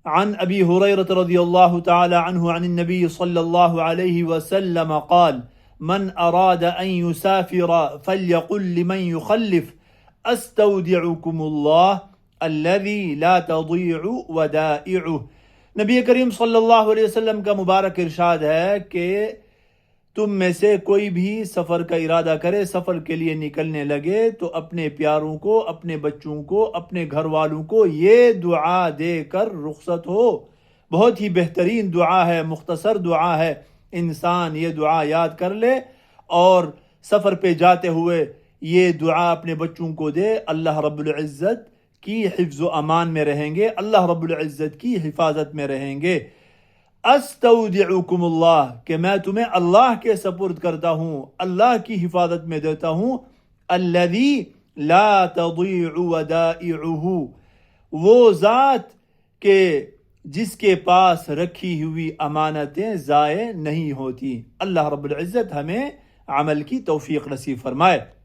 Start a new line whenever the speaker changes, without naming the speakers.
عن ابی ہریرہ رضی اللہ تعالی عنہ عن النبی صلی اللہ علیہ وسلم قال من اراد ان يسافر فليقل لمن يخلف استودعكم اللہ الذي لا تضيع ودائعه۔ نبی کریم صلی اللہ علیہ وسلم کا مبارک ارشاد ہے کہ تم میں سے کوئی بھی سفر کا ارادہ کرے، سفر کے لیے نکلنے لگے تو اپنے پیاروں کو، اپنے بچوں کو، اپنے گھر والوں کو یہ دعا دے کر رخصت ہو۔ بہت ہی بہترین دعا ہے، مختصر دعا ہے، انسان یہ دعا یاد کر لے اور سفر پہ جاتے ہوئے یہ دعا اپنے بچوں کو دے، اللہ رب العزت کی حفظ و امان میں رہیں گے، اللہ رب العزت کی حفاظت میں رہیں گے۔ استودعکم اللہ، کہ میں تمہیں اللہ کے سپرد کرتا ہوں، اللہ کی حفاظت میں دیتا ہوں۔ الذی لا تضیع ودائعہ، وہ ذات کہ جس کے پاس رکھی ہوئی امانتیں ضائع نہیں ہوتی۔ اللہ رب العزت ہمیں عمل کی توفیق نصیب فرمائے۔